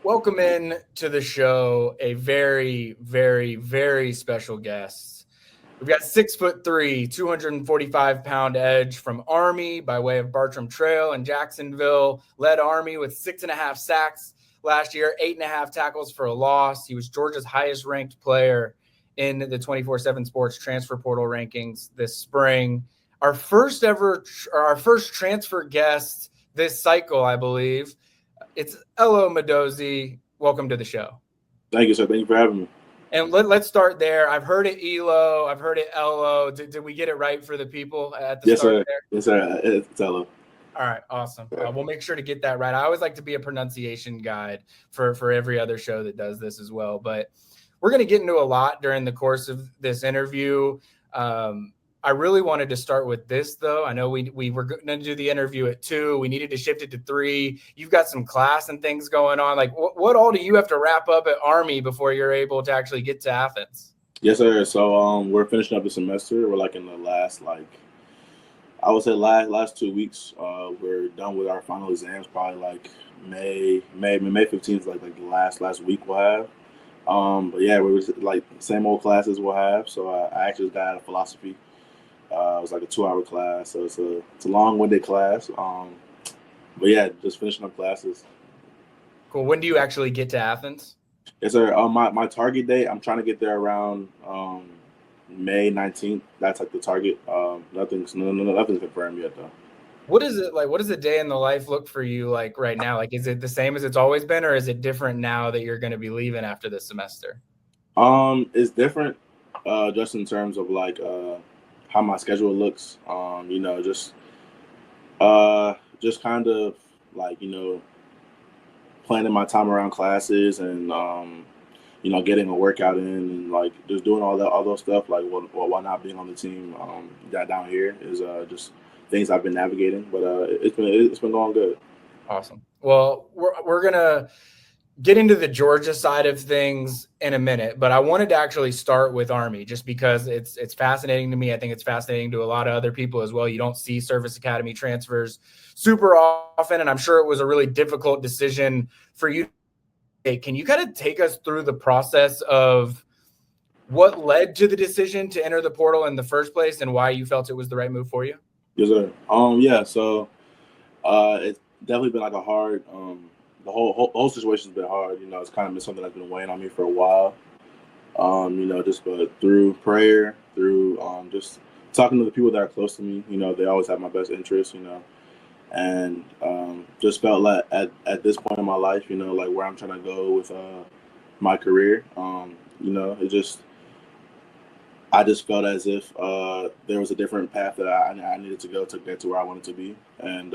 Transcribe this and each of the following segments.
Welcome in to the show a very, very, very special guest. We've got 6'3", 245-pound edge from Army by way of Bartram Trail in Jacksonville. Led Army with 6.5 sacks last year, 8.5 tackles for a loss. He was Georgia's highest-ranked player in the 24/7 Sports transfer portal rankings this spring. Our first transfer guest this cycle, I believe. It's Elo Modozie. Welcome to the show. Thank you, sir. Thank you for having me. And let's start there. I've heard it Elo. I've heard it Elo. Did we get it right for the people at the start sir. there? Yes, sir. It's Elo. All right, awesome. We'll make sure to get that right. I always like to be a pronunciation guide for every other show that does this as well. But we're going to get into a lot during the course of this interview. I really wanted to start with this, though. I know we were going to do the interview at 2. We needed to shift it to 3. You've got some class and things going on. Like, what all do you have to wrap up at Army before you're able to actually get to Athens? Yes, sir. So we're finishing up the semester. We're like in the last, I would say last 2 weeks. We're done with our final exams. Probably like May 15th is like the last week we'll have. But yeah, we was like same old classes we'll have. So I actually got out of philosophy. It was like a 2-hour class, so it's a long-winded class. But yeah, just finishing up classes. Cool. When do you actually get to Athens? Yes, sir. My target date, I'm trying to get there around May 19th. That's like the target. Nothing's confirmed yet though. What is it like? What does a day in the life look for you like right now? Like, is it the same as it's always been, or is it different now that you're going to be leaving after this semester? It's different, just in terms of like how my schedule looks. Just kind of like, planning my time around classes and, getting a workout in and like just doing all those stuff. Like while not being on the team, down here is just things I've been navigating, but it's been going good. Awesome. Well, we're going to get into the Georgia side of things in a minute, but I wanted to actually start with Army just because it's fascinating to me. I think it's fascinating to a lot of other people as well. You don't see Service Academy transfers super often, and I'm sure it was a really difficult decision for you. Can you kind of take us through the process of what led to the decision to enter the portal in the first place and why you felt it was the right move for you? Yes, sir. Yeah, so it's definitely been like a hard the whole situation's been hard. It's kind of been something that's been weighing on me for a while. But through prayer, through just talking to the people that are close to me, they always have my best interest, and just felt like at this point in my life, like where I'm trying to go with my career, I just felt as if there was a different path that I needed to go to get to where I wanted to be, and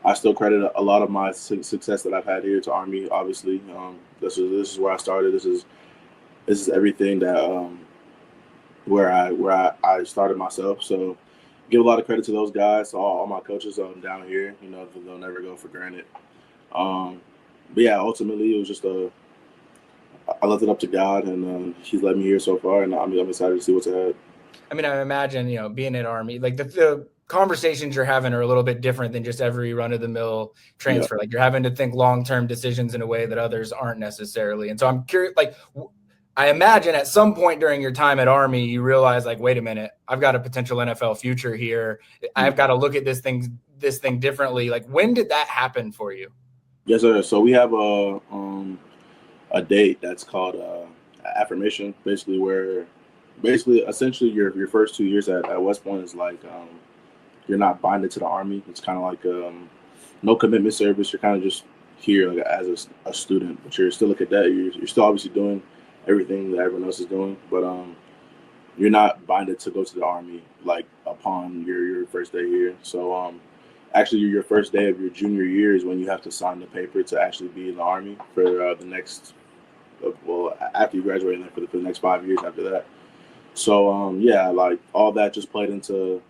I still credit a lot of my success that I've had here to Army. Obviously, this is where I started. This is everything that where I started myself. So, give a lot of credit to those guys, to all my coaches down here. They'll never go for granted. But yeah, ultimately, it was just I left it up to God, and He's led me here so far, and I'm excited to see what's ahead. I mean, I imagine being at Army, like the conversations you're having are a little bit different than just every run-of-the-mill transfer. Yeah. Like you're having to think long-term decisions in a way that others aren't necessarily. And so I'm curious, like I imagine at some point during your time at Army, you realize like, wait a minute, I've got a potential NFL future here. I've got to look at this thing differently. Like when did that happen for you? Yes, sir. So we have a date that's called Affirmation, essentially your first 2 years at West Point is like you're not binded to the Army. It's kind of like no commitment service. You're kind of just here like as a student, but you're still a cadet. You're still obviously doing everything that everyone else is doing, but you're not binded to go to the Army like upon your first day here. So actually your first day of your junior year is when you have to sign the paper to actually be in the Army for the next after you graduate, and then for the next 5 years after that. So like all that just played into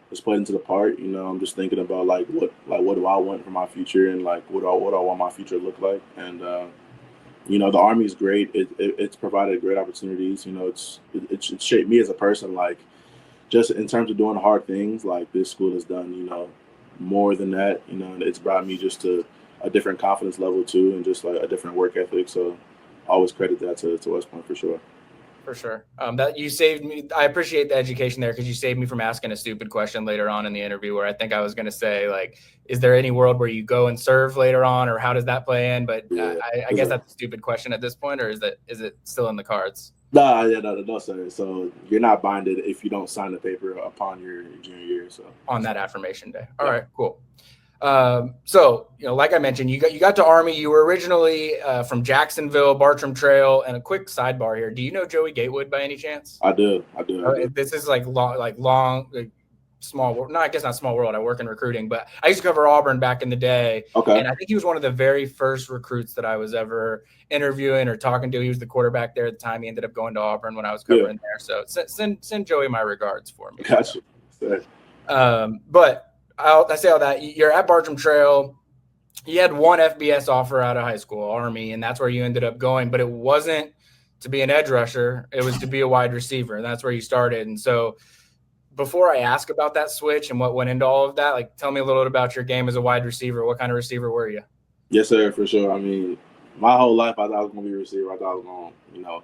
the part. I'm just thinking about like what do I want for my future, and like what do I want my future to look like. And the Army is great. It's provided great opportunities. It's shaped me as a person. Like just in terms of doing hard things, like this school has done. More than that. It's brought me just to a different confidence level too, and just like a different work ethic. So always credit that to West Point for sure. For sure. That you saved me. I appreciate the education there because you saved me from asking a stupid question later on in the interview where I think I was going to say, like, is there any world where you go and serve later on, or how does that play in? But Yeah. I guess that's a stupid question at this point, or is it still in the cards? No, sir. So you're not binded if you don't sign the paper upon your junior year. So on that affirmation day. All right, cool. So, like I mentioned, you got to Army. You were originally from Jacksonville, Bartram Trail. And a quick sidebar here: do you know Joey Gatewood by any chance? I do. This is like small world. No, I guess not small world. I work in recruiting, but I used to cover Auburn back in the day. Okay. And I think he was one of the very first recruits that I was ever interviewing or talking to. He was the quarterback there at the time. He ended up going to Auburn when I was covering there. So send Joey my regards for me. Gotcha. But I say all that. You're at Bartram Trail. You had one FBS offer out of high school, Army, and that's where you ended up going. But it wasn't to be an edge rusher. It was to be a wide receiver, and that's where you started. And so before I ask about that switch and what went into all of that, like, tell me a little bit about your game as a wide receiver. What kind of receiver were you? Yes, sir, for sure. I mean, my whole life I thought I was going to be a receiver. I thought I was going to,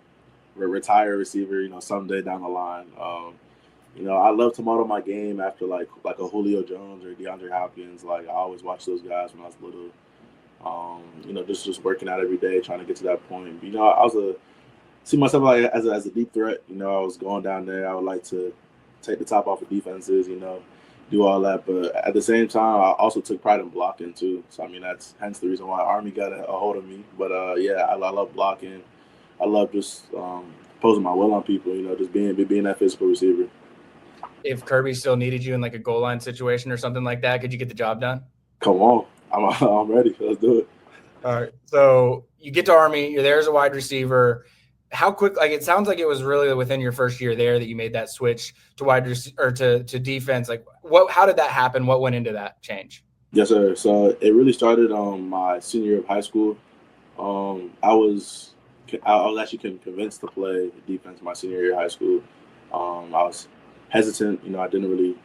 retire a receiver, someday down the line. I love to model my game after like a Julio Jones or DeAndre Hopkins. Like, I always watched those guys when I was little. Just working out every day, trying to get to that point. I see myself like as a deep threat. I was going down there. I would like to take the top off of defenses, do all that. But at the same time, I also took pride in blocking too. So, I mean, that's hence the reason why Army got a hold of me. But, I love blocking. I love just posing my will on people, just being that physical receiver. If Kirby still needed you in like a goal line situation or something like that, could you get the job done? Come on. I'm ready. Let's do it. All right. So you get to Army. You're there as a wide receiver. How quick? Like, it sounds like it was really within your first year there that you made that switch to to defense. Like, how did that happen? What went into that change? Yes, sir. So it really started my senior year of high school. I was actually convinced to play defense my senior year of high school. I was hesitant. I didn't really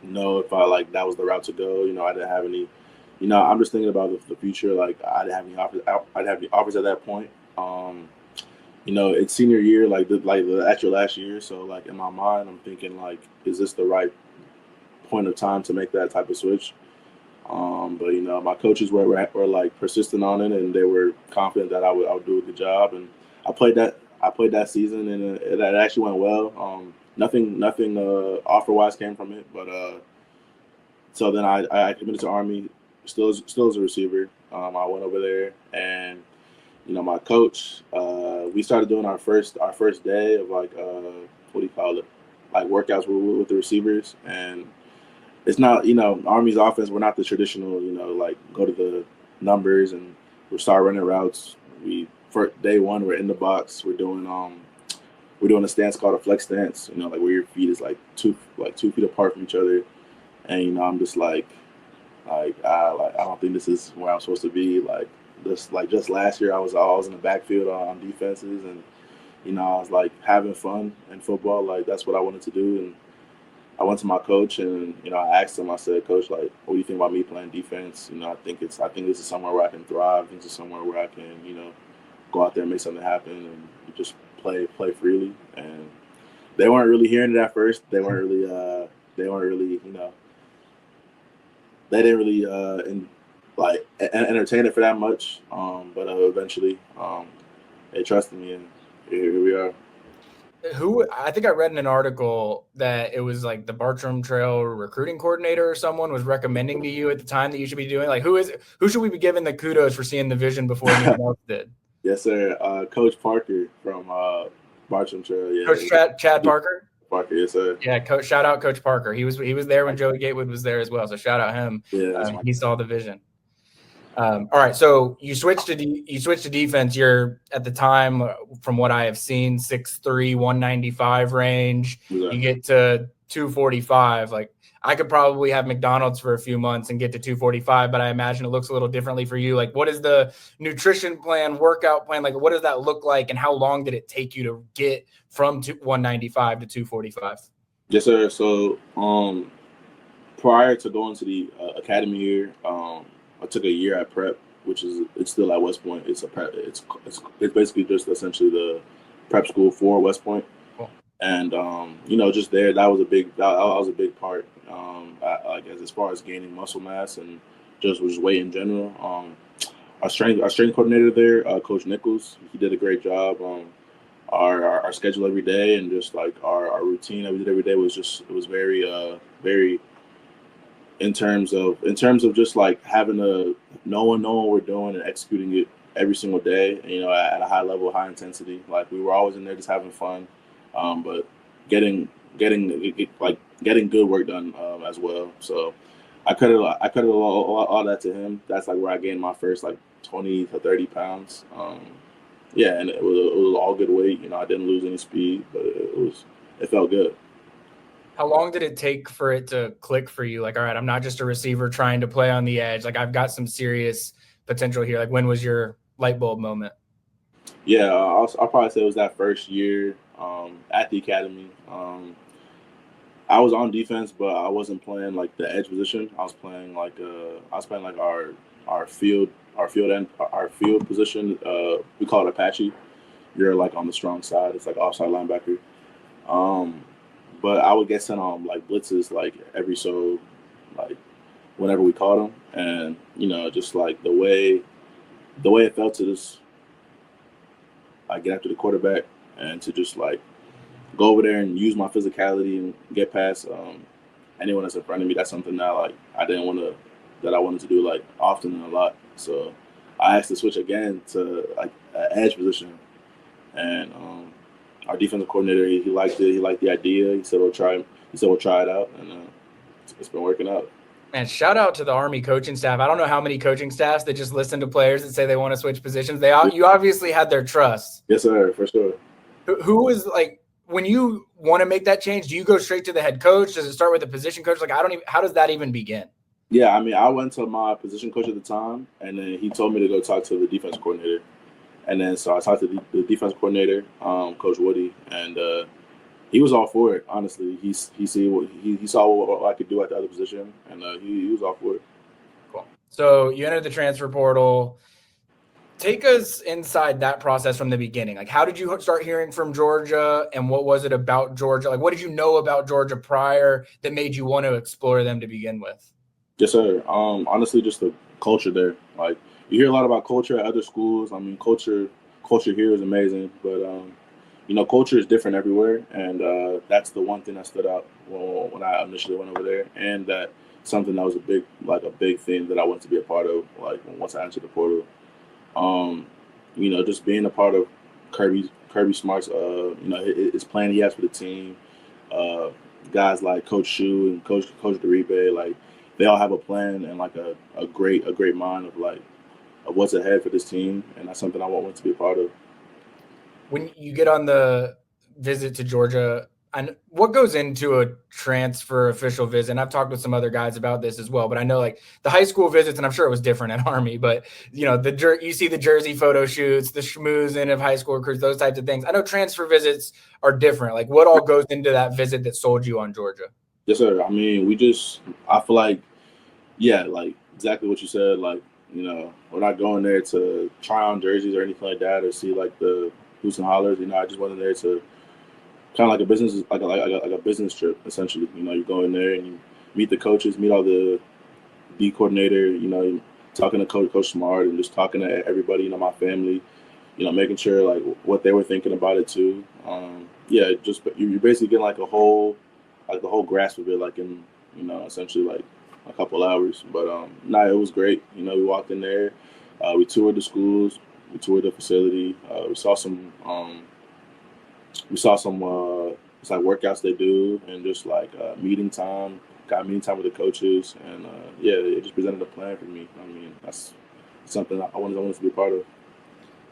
know if that was the route to go. I didn't have any. I'm just thinking about the future. Like, I didn't have any offers. I didn't have any offers at that point. It's senior year, the actual last year. So, like, in my mind, I'm thinking, like, is this the right point of time to make that type of switch? But my coaches were like persistent on it, and they were confident that I would do a good job. And I played that season, and it actually went well. Nothing offer wise came from it, but so then I committed to Army, still as a receiver. I went over there, and my coach, we started doing our first day of what do you call it, like workouts with the receivers. And it's not, Army's offense, we're not the traditional, like go to the numbers and we start running routes. For day one, we're in the box. We're doing a stance called a flex stance, like where your feet is like 2 feet apart from each other. And, I'm just I don't think this is where I'm supposed to be. Just last year, I was in the backfield on defenses, and I was having fun in football. Like, that's what I wanted to do. And I went to my coach, and I asked him. I said, "Coach, what do you think about me playing defense? I think this is somewhere where I can thrive. I think this is somewhere where I can go out there and make something happen and just play freely." And they weren't really hearing it at first. They didn't really entertain it for that much, but eventually they trusted me, and here we are. I think I read in an article that it was like the Bartram Trail recruiting coordinator or someone was recommending to you at the time that you should be doing. Like, who should we be giving the kudos for seeing the vision before anyone else did? Yes, sir. Coach Parker from Bartram Trail. Yeah. Coach Chad Parker. Parker, yes, sir. Yeah, shout out Coach Parker. He was there when Joey Gatewood was there as well. So shout out him. Yeah, he saw the vision. All right, so you switched to defense. You're at the time, from what I have seen, 6'3", 195 range. Yeah. You get to 245. Like, I could probably have McDonald's for a few months and get to 245, but I imagine it looks a little differently for you. Like, what is the nutrition plan, workout plan? Like, what does that look like, and how long did it take you to get from 195 to 245? Yes, sir. So prior to going to the academy year, I took a year at prep. which is it's still at West Point. It's a prep. It's basically just essentially the prep school for West Point. Cool. And just there, that was a big part. Like as far as gaining muscle mass and just weight in general. Our strength coordinator there, Coach Nichols, he did a great job. Our schedule every day and just like our routine that we did every day was very in terms of just like having knowing what we're doing and executing it every single day, at a high level, high intensity. Like we were always in there just having fun, but getting good work done as well. So I credit all that to him. That's like where I gained my first like 20 to 30 pounds. And it was all good weight. I didn't lose any speed, but it felt good. How long did it take for it to click for you? Like, all right, I'm not just a receiver trying to play on the edge. Like, I've got some serious potential here. Like, when was your light bulb moment? Yeah, I'll probably say it was that first year at the academy. I was on defense, but I wasn't playing like the edge position. I was playing like our field position. We call it Apache. You're like on the strong side. It's like offside linebacker. But I would get sent on like blitzes like whenever we caught them, and just like the way it felt to just like get after the quarterback and to just like go over there and use my physicality and get past anyone that's in front of me. That's something that I wanted to do like often and a lot. So I asked to switch again to like an edge position, and our defensive coordinator, he liked it. He liked the idea. He said we'll try it out, and it's been working out. Man, shout out to the Army coaching staff. I don't know how many coaching staffs that just listen to players that say they want to switch positions. You obviously had their trust. Yes, sir, for sure. Who was like, when you want to make that change, do you go straight to the head coach? Does it start with the position coach? Like, how does that even begin? Yeah, I mean, I went to my position coach at the time, and then he told me to go talk to the defense coordinator. And then so I talked to the defense coordinator, Coach Woody, and he was all for it. Honestly, he saw what I could do at the other position, and he was all for it. Cool. So you entered the transfer portal. Take us inside that process from the beginning. Like, how did you start hearing from Georgia, and what was it about Georgia? Like, what did you know about Georgia prior that made you want to explore them to begin with? Yes, sir. Honestly, just the culture there. Like, you hear a lot about culture at other schools. I mean, culture here is amazing, but culture is different everywhere, and that's the one thing that stood out when I initially went over there, and that something that was a big thing that I wanted to be a part of. Like once I entered the portal, just being a part of Kirby Smart's, his plan he has for the team. Guys like Coach Shu and Coach Deribe, like they all have a plan and like a great mind of what's ahead for this team, and that's something I want to be a part of. When you get on the visit to Georgia, and what goes into a transfer official visit? And I've talked with some other guys about this as well, but I know like the high school visits, and I'm sure it was different at Army, but you see the jersey photo shoots, the schmoozing of high school recruits, those types of things. I know transfer visits are different. Like, what all goes into that visit that sold you on Georgia? Yes, sir. I mean, I feel like, yeah, like exactly what you said. Like, we're not going there to try on jerseys or anything like that, or see like the hoots and hollers. I just went in there to kind of like a business, like a business trip, essentially. You go in there and you meet the coaches, meet all the D coordinator, talking to Coach Smart and just talking to everybody, my family, making sure like what they were thinking about it too. Just you're basically getting like the whole grasp of it, like in, essentially like a couple hours. But it was great. We walked in there, we toured the schools, we toured the facility, we saw some it's like workouts they do, and just like meeting time with the coaches, and it just presented a plan for me. I mean, that's something I wanted to be a part of.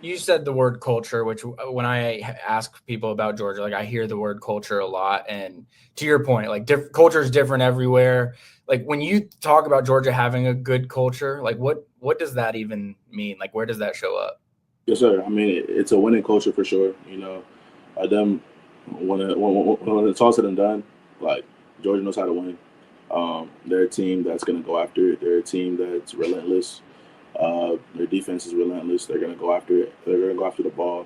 You said the word culture, which when I ask people about Georgia, like I hear the word culture a lot. And to your point, like culture is different everywhere. Like when you talk about Georgia having a good culture, like what does that even mean? Like where does that show up? Yes, sir. I mean, it's a winning culture for sure. Them when it's all said and done, like Georgia knows how to win. They're a team that's going to go after it. They're a team that's relentless. Their defense is relentless. They're going to go after it. They're going to go after the ball.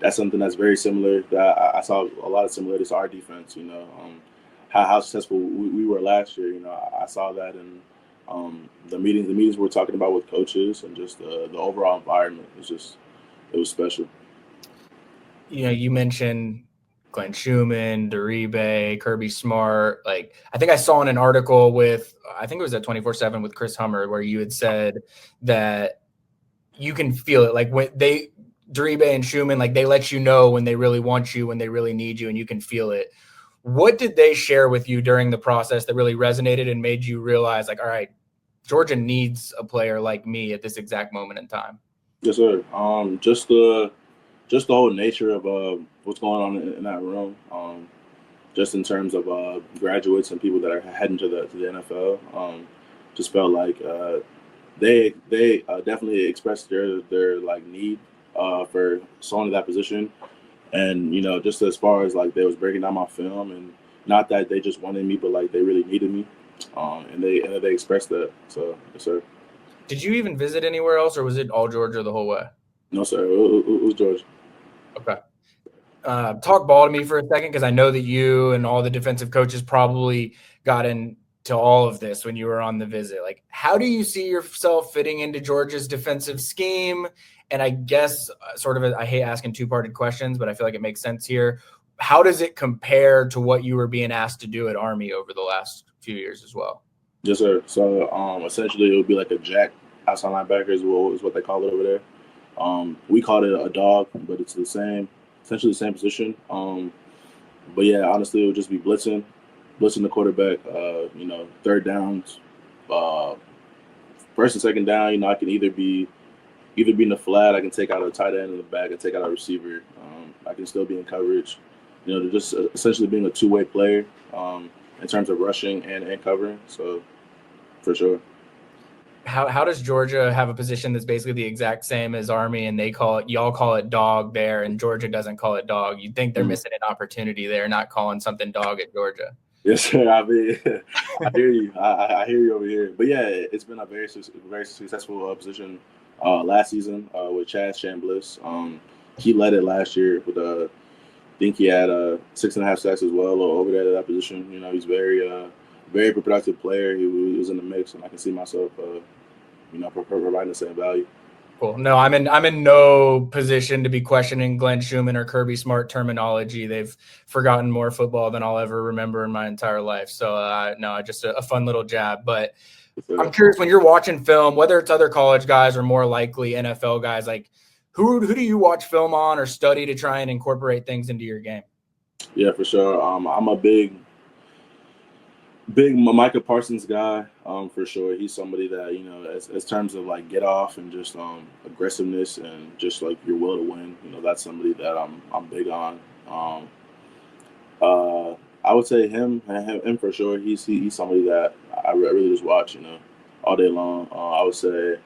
That's something that's very similar. That I saw a lot of similarities to our defense. How successful we were last year. I saw that in the meetings we're talking about with coaches and just the overall environment. It was special. You mentioned Glenn Schumann, Daribe, Kirby Smart. Like, I think I saw in an article I think it was at 24/7 with Chris Hummer, where you had said that you can feel it. Like when Daribe and Schumann, like they let you know when they really want you, when they really need you, and you can feel it. What did they share with you during the process that really resonated and made you realize, like, all right, Georgia needs a player like me at this exact moment in time? Yes, sir. Just the whole nature of what's going on in that room, just in terms of graduates and people that are heading to the NFL, just felt like they definitely expressed their like need for someone in that position, and just as far as like they was breaking down my film, and not that they just wanted me, but like they really needed me, and they expressed that. So yes, sir. Did you even visit anywhere else, or was it all Georgia the whole way? No, sir. It was Georgia. Okay. Talk ball to me for a second, because I know that you and all the defensive coaches probably got into all of this when you were on the visit. Like, how do you see yourself fitting into Georgia's defensive scheme? And I guess I hate asking two-parted questions, but I feel like it makes sense here. How does it compare to what you were being asked to do at Army over the last few years as well? Yes, sir. So essentially it would be like a jack outside linebacker is what they call it over there. We called it a dog, but it's essentially the same position. But yeah, honestly, it would just be blitzing the quarterback. Third downs, first and second down. I can either be in the flat. I can take out a tight end in the back and take out a receiver. I can still be in coverage. They're just essentially being a two-way player in terms of rushing and covering. So for sure. How does Georgia have a position that's basically the exact same as Army, and y'all call it dog there, and Georgia doesn't call it dog? You'd think they're missing an opportunity there, not calling something dog at Georgia. Yes, sir. I mean, I hear you. I hear you over here. But yeah, it's been a very successful position last season with Chaz Chambliss. He led it last year with I think he had 6.5 sacks as well over there at that position. He's very productive player. He was in the mix, and I can see myself, providing the same value. Cool. No, I'm in no position to be questioning Glenn Schumann or Kirby Smart terminology. They've forgotten more football than I'll ever remember in my entire life. So no, just a fun little jab. But I'm curious, when you're watching film, whether it's other college guys or more likely NFL guys, like who do you watch film on or study to try and incorporate things into your game? Yeah, for sure. I'm a big Micah Parsons guy, for sure. He's somebody that, as terms of like get off and just aggressiveness and just like your will to win, that's somebody that I'm big on. I would say him for sure. He's somebody that I really just watch, all day long. I would say,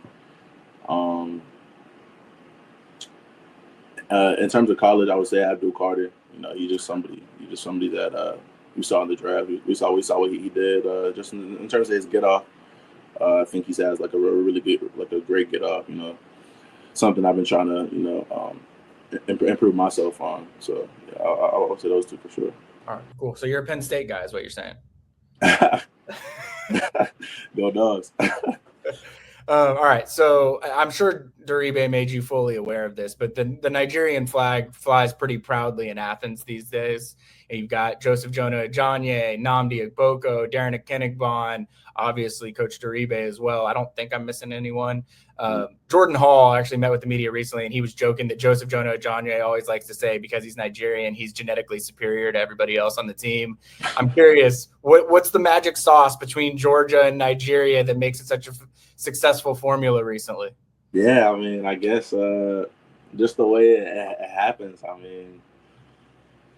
in terms of college, I would say Abdul Carter. He's just somebody that we saw in the draft. We saw what he did. Just in terms of his get off, I think he has like a really good, like a great get off. Something I've been trying to improve myself on. So yeah, I would say those two for sure. All right, cool. So you're a Penn State guy, is what you're saying? Go Dogs. All right, so I'm sure Daribe made you fully aware of this, but the Nigerian flag flies pretty proudly in Athens these days. And you've got Joseph Jonah Ajanye, Nnamdi Ogboko, Darren Akinigbon, obviously Coach Daribe as well. I don't think I'm missing anyone. Jordan Hall actually met with the media recently, and he was joking that Joseph Jonah Ajanye always likes to say because he's Nigerian, he's genetically superior to everybody else on the team. I'm curious, what's the magic sauce between Georgia and Nigeria that makes it such a successful formula recently? Yeah, I mean, I guess just the way it happens. I mean,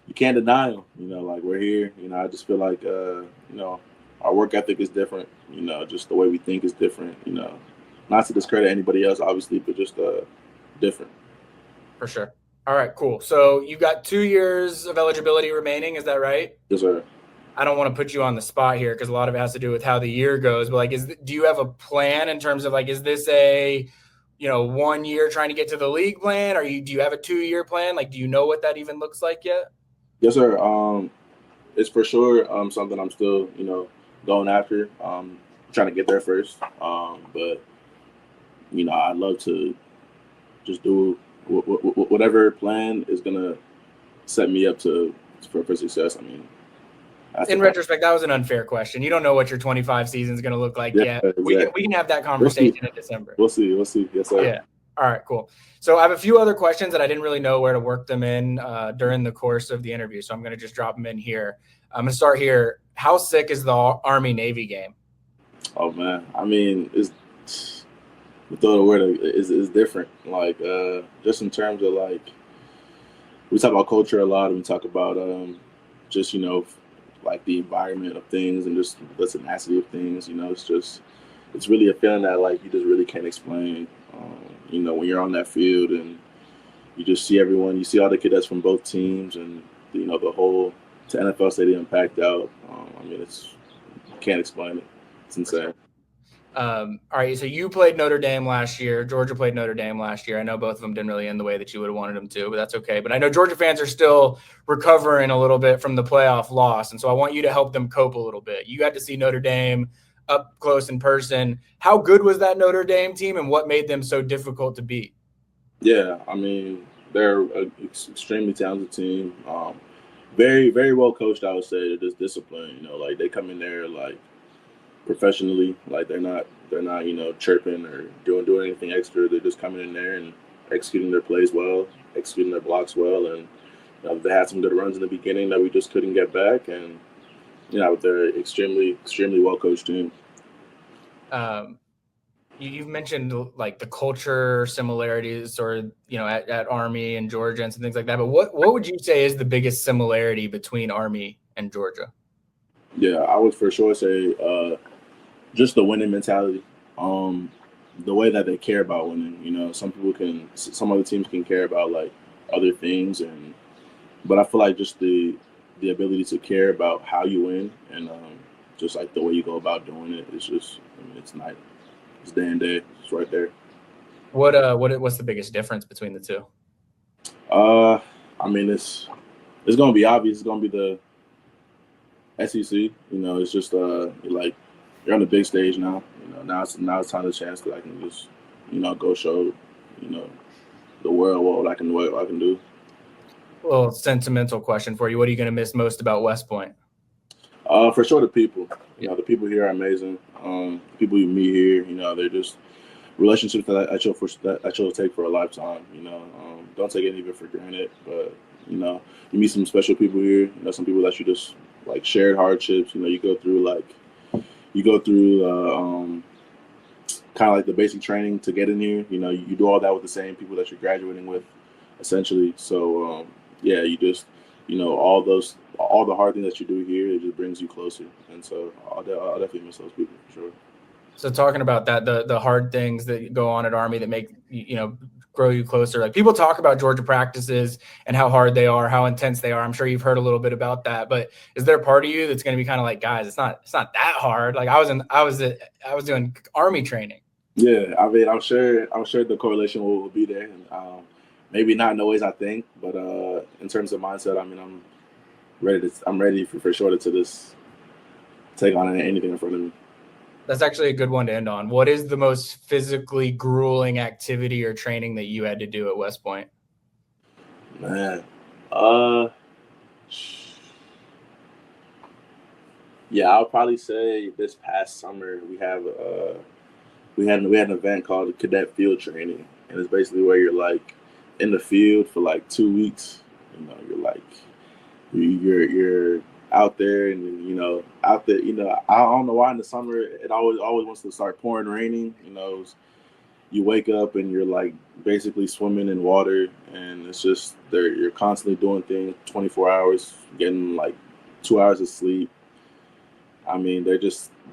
you can't deny them. Like we're here. I just feel like our work ethic is different. Just the way we think is different. Not to discredit anybody else, obviously, but just different. For sure. All right, cool. So you've got 2 years of eligibility remaining. Is that right? Yes, sir. I don't want to put you on the spot here because a lot of it has to do with how the year goes. But like, do you have a plan in terms of like, is this a 1 year trying to get to the league plan? Do you have a 2-year plan? Like, do you know what that even looks like yet? Yes, sir. It's for sure something I'm still going after. Trying to get there first. But I'd love to just do whatever plan is gonna set me up for success. I mean, in retrospect, that was an unfair question. You don't know what your 25 season is going to look like yet. Exactly. We can have that conversation in December. We'll see. Yes, sir. Yeah. All right, cool. So I have a few other questions that I didn't really know where to work them in during the course of the interview. So I'm going to just drop them in here. I'm going to start here. How sick is the Army-Navy game? Oh, man. I mean, it's throw the word is different. Like, just in terms of, like, we talk about culture a lot, and we talk about just, like the environment of things and just the tenacity of things. It's really a feeling that, like, you just really can't explain. When you're on that field and you just see everyone, you see all the cadets from both teams, and the whole NFL stadium packed out. I mean, can't explain it. It's insane. All right, so you played Notre Dame last year. Georgia played Notre Dame last year. I know both of them didn't really end the way that you would have wanted them to, but that's okay. But I know Georgia fans are still recovering a little bit from the playoff loss, and so I want you to help them cope a little bit. You got to see Notre Dame up close in person. How good was that Notre Dame team, and what made them so difficult to beat? Yeah, I mean, they're an extremely talented team. Very, very well coached, I would say. They're just disciplined. Like they come in there like professionally, like they're not chirping or doing anything extra. They're just coming in there and executing their plays well, executing their blocks well, and they had some good runs in the beginning that we just couldn't get back. And they're extremely well coached team. You've mentioned like the culture similarities, or at Army and Georgia and some things like that. But what would you say is the biggest similarity between Army and Georgia? Yeah, I would for sure say just the winning mentality. The way that they care about winning. Some other teams can care about like other things, but I feel like just the ability to care about how you win and just like the way you go about doing it is just, it's nice. It's day and day. It's right there. What's the biggest difference between the two? I mean, it's gonna be obvious. It's gonna be the SEC. It's just like you're on the big stage now. Now it's time to chance that I can just go show the world what I can do. Well, sentimental question for you. What are you going to miss most about West Point? For sure, the people. The people here are amazing. People you meet here, they're just relationships that I chose to take for a lifetime. Don't take anything for granted. But you meet some special people here. Some people that you just like shared hardships. You go through kind of like the basic training to get in here. You do all that with the same people that you're graduating with, essentially. So you just all the hard things that you do here, it just brings you closer. And so I'll definitely miss those people for sure. So talking about that, the hard things that go on at Army that make grow you closer. Like people talk about Georgia practices and how hard they are, how intense they are. I'm sure you've heard a little bit about that, but is there a part of you that's going to be kind of like, guys, it's not that hard? Like I was doing Army training. Yeah, I mean, I'm sure the correlation will be there, and maybe not in the ways I think, but in terms of mindset, I mean, I'm ready for sure to just take on anything in front of me. That's actually a good one to end on. What is the most physically grueling activity or training that you had to do at West Point? Man, yeah, I'll probably say this past summer we had an event called Cadet Field Training, and it's basically where you're like in the field for like 2 weeks. You're like you're out there, and out there. I don't know why in the summer it always wants to start pouring, raining. You wake up and you're like basically swimming in water, and it's just you're constantly doing things 24 hours, getting like 2 hours of sleep. I mean,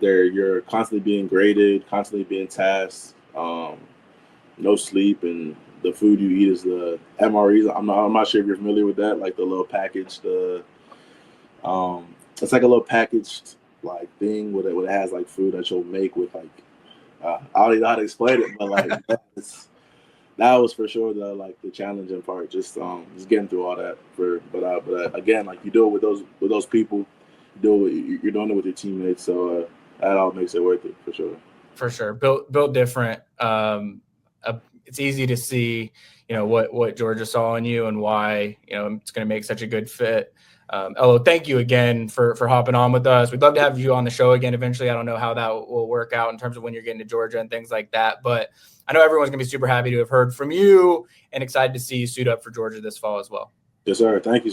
you're constantly being graded, constantly being tasked, no sleep, and the food you eat is the MREs. I'm not sure if you're familiar with that, like the little package, it's like a little packaged like thing with it has like food that you'll make with like I don't even know how to explain it, but like that was for sure the challenging part, just getting through all that. But again, like you do it with those people, you're doing it with your teammates, so that all makes it worth it for sure. For sure, built different. It's easy to see, what Georgia saw in you and why it's going to make such a good fit. Elo, thank you again for hopping on with us. We'd love to have you on the show again eventually. I don't know how that will work out in terms of when you're getting to Georgia and things like that, but I know everyone's going to be super happy to have heard from you and excited to see you suit up for Georgia this fall as well. Yes, sir. Thank you.